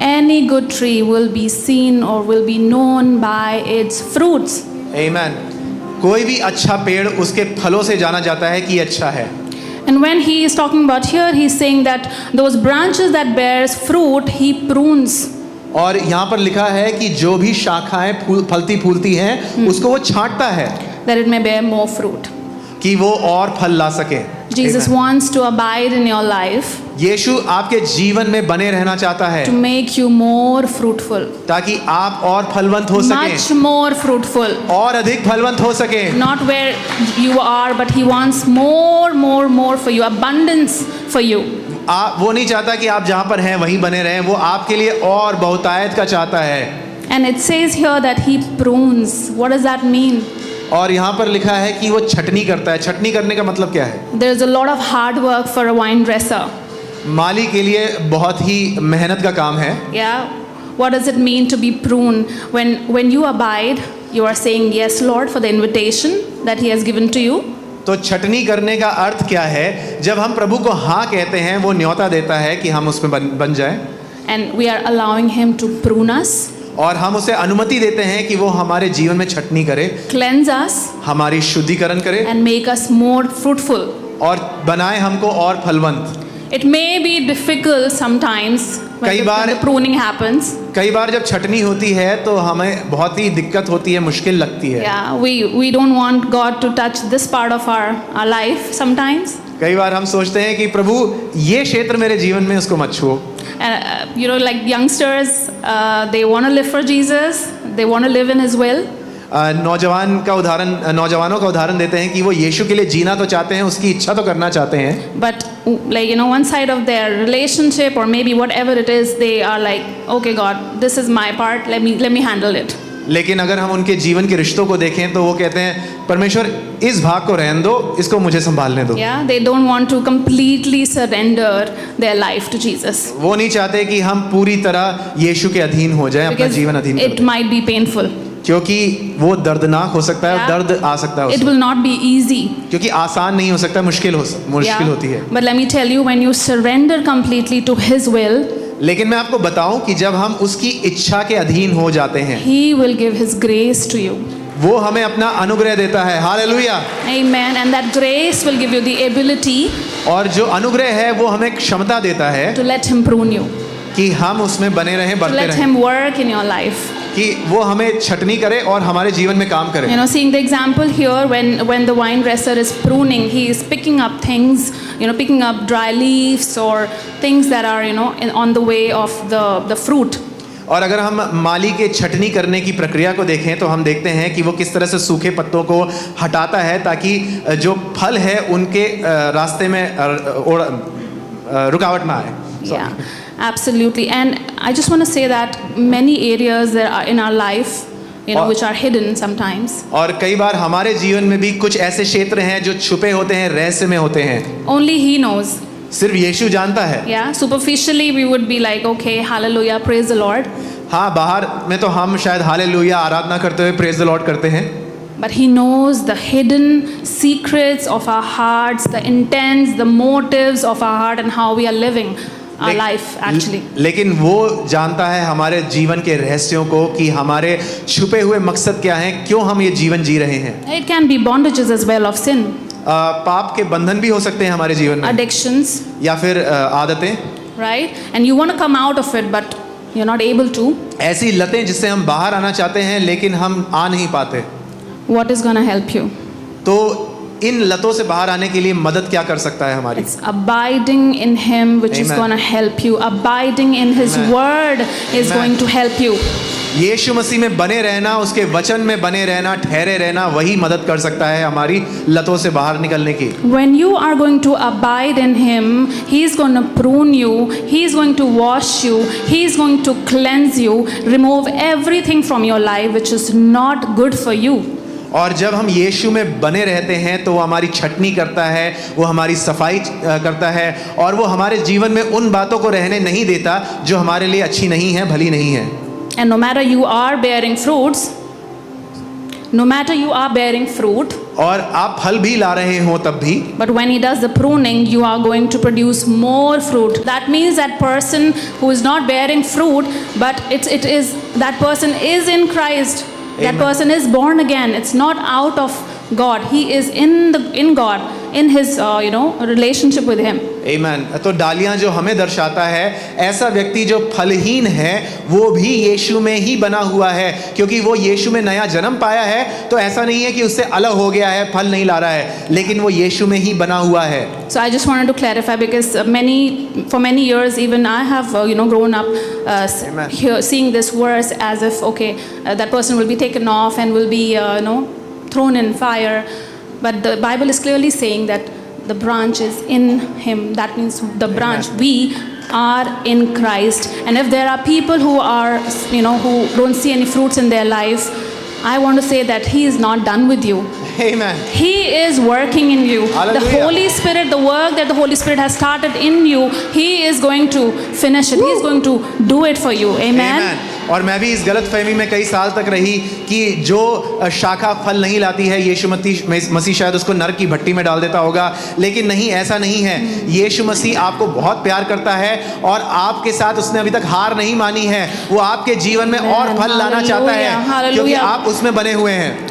any good tree will be seen or will be known by its fruits. Amen. कोई भी अच्छा पेड़ उसके फलों से जाना जाता है कि ये अच्छा है. And when he is talking about here, he is saying that those branches that bears fruit, he prunes. और यहाँ पर लिखा है कि जो भी शाखाएं फलती फूलती हैं उसको वो छांटता है that it may bear more fruit. कि वो और फल ला सके. Jesus Amen. wants to abide in your life यीशु आपके जीवन में बने रहना चाहता है to make you more fruitful, ताकि आप और फलवंत हो सके, much more fruitful. और अधिक फलवंत हो सके. Not where you are, but he wants more for you, abundance for you. आप वो नहीं चाहता कि आप जहाँ पर हैं वहीं बने रहें, वो आपके लिए और बहुतायत का चाहता है. And it says here that he prunes. What does that mean? और यहाँ पर लिखा है कि वो छटनी करता है. छटनी करने का मतलब क्या है? There's a lot of hard work for a vine dresser. माली के लिए बहुत ही मेहनत का काम है. Yeah. What does it mean to be pruned? When you abide, you are saying yes, Lord, for the invitation that he has given to you. तो छटनी करने का अर्थ क्या है? जब हम प्रभु को हाँ कहते हैं, वो न्योता देता है कि हम उसमें बन जाएं. And we are allowing him to prune us. और हम उसे अनुमति देते हैं कि वो हमारे जीवन में छटनी करे, cleanse us, हमारी शुद्धिकरण करे, and make us more fruitful. और बनाए हमको और फलवंत. It may be difficult sometimes when the pruning happens. कई बार जब छटनी होती है तो हमें बहुत ही दिक्कत होती है, मुश्किल लगती है. Yeah, we don't want God to touch this part of our life sometimes. कई बार हम सोचते हैं कि प्रभु ये क्षेत्र मेरे जीवन में उसको मत छुओ. Like youngsters, they want to live for Jesus, they want to live in his will. नौजवानों का उदाहरण देते हैं कि वो यीशु के लिए जीना तो चाहते हैं, उसकी इच्छा तो करना चाहते हैं. But one side of their relationship or maybe whatever it is, they are like, okay God, this is my part, let me handle it. लेकिन अगर हम उनके जीवन के रिश्तों को देखें तो वो कहते हैं परमेश्वर इस भाग को रहने दो, इसको मुझे संभालने दो. Yeah, they don't want to completely surrender their life to Jesus. वो नहीं चाहते कि हम पूरी तरह यीशु के अधीन हो जाएं, अपना जीवन अधीन कर दें. It might be painful. क्योंकि वो दर्दनाक हो सकता है, दर्द आ सकता है. It will not be easy. क्योंकि आसान नहीं हो सकता, मुश्किल होती है. But let me tell you, when you surrender completely to His will, लेकिन मैं आपको बताऊं कि जब हम उसकी इच्छा के अधीन हो जाते हैं, He will give His grace to you. वो हमें अपना अनुग्रह देता है. Hallelujah. Amen. And that grace will give you the ability. और जो अनुग्रह है वो हमें क्षमता देता है to let Him prune you. कि हम उसमें बने रहें, बढ़ते रहें. To let Him work in your life. कि वो हमें छटनी करे और हमारे जीवन में काम करे. Seeing the example here, when the vine dresser is pruning, he is picking up things, picking up dry leaves or things that are, on the way of the fruit. और अगर हम माली के छटनी करने की प्रक्रिया को देखें तो हम देखते हैं कि वो किस तरह से सूखे पत्तों को हटाता है ताकि जो फल है उनके रास्ते में रुकावट ना आए. Yeah, absolutely. And I just want to say that many areas that are in our life, which are hidden sometimes. और कई बार हमारे जीवन में भी कुछ ऐसे क्षेत्र हैं जो छुपे होते हैं, रहस्य में होते हैं. Only He knows. सिर्फ यीशु जानता है. Yeah, superficially we would be like, okay, hallelujah, praise the Lord. हाँ, बाहर में तो हम शायद हालेलुया आराधना करते हुए प्रेज द लॉर्ड करते हैं. But He knows the hidden secrets of our hearts, the intents, the motives of our heart and how we are living our life actually. लेकिन वो जानता है हमारे जीवन के रहस्यों को कि हमारे छुपे हुए मकसद क्या हैं, क्यों हम ये जीवन जी रहे हैं. It can be bondages as well of sin. पाप के बंधन भी हो सकते हैं हमारे जीवन में. Addictions. या फिर आदतें. Right? And you want to come out of it, but you're not able to. ऐसी लतें जिससे हम बाहर आना चाहते हैं लेकिन हम आ नहीं पाते. What is going to help you? तो इन लतों से बाहर आने के लिए मदद क्या कर सकता है हमारी? It's abiding in Him which is going to help you. Abiding in His word is going to help you. यीशु मसीह में बने रहना, उसके वचन में बने रहना, ठहरे रहना, वही मदद कर सकता है हमारी लतों से बाहर निकलने की. When you are going to abide in Him, He is going to prune you, He is going to wash you, He is going to cleanse you, remove everything from your life which is not good for you. और जब हम यीशु में बने रहते हैं तो वो हमारी छटनी करता है, वो हमारी सफाई करता है और वो हमारे जीवन में उन बातों को रहने नहीं देता जो हमारे लिए अच्छी नहीं है, भली नहीं है. And no matter you are bearing fruits, और आप फल भी ला रहे हो तब भी, But when he does the pruning, you are going to produce more fruit. That means that person who is not bearing fruit, but it is that person is in Christ. That Amen. person is born again. It's not out of God. He is in God, in his relationship with Him. आमीन। तो डालियां जो हमें दर्शाता है, ऐसा व्यक्ति जो फलहीन है वो भी यीशु में ही बना हुआ है, क्योंकि वो यीशु में नया जन्म पाया है। तो ऐसा नहीं है कि उससे अलग हो गया है, फल नहीं ला रहा है, लेकिन वो यीशु में ही बना हुआ है। So I just wanted to clarify, because for many years even I have grown up seeing this verse as if that person will be taken off and will be thrown in fire, but the Bible is clearly saying that the branch is in him. That means the branch, we are in Christ. And if there are people who are who don't see any fruits in their life, I want to say that He is not done with you. Amen. He is working in you. Hallelujah. The Holy Spirit, the work that the Holy Spirit has started in you, He is going to finish it. He is going to do it for you. Amen. Amen. और मैं भी इस गलत फहमी में कई साल तक रही कि जो शाखा फल नहीं लाती है, यीशु मसीह शायद उसको नरक की भट्टी में डाल देता होगा, लेकिन नहीं, ऐसा नहीं है। यीशु मसीह आपको बहुत प्यार करता है और आपके साथ उसने अभी तक हार नहीं मानी है। वो आपके जीवन में और फल लाना चाहता है, क्योंकि आप उसमें बने हुए हैं।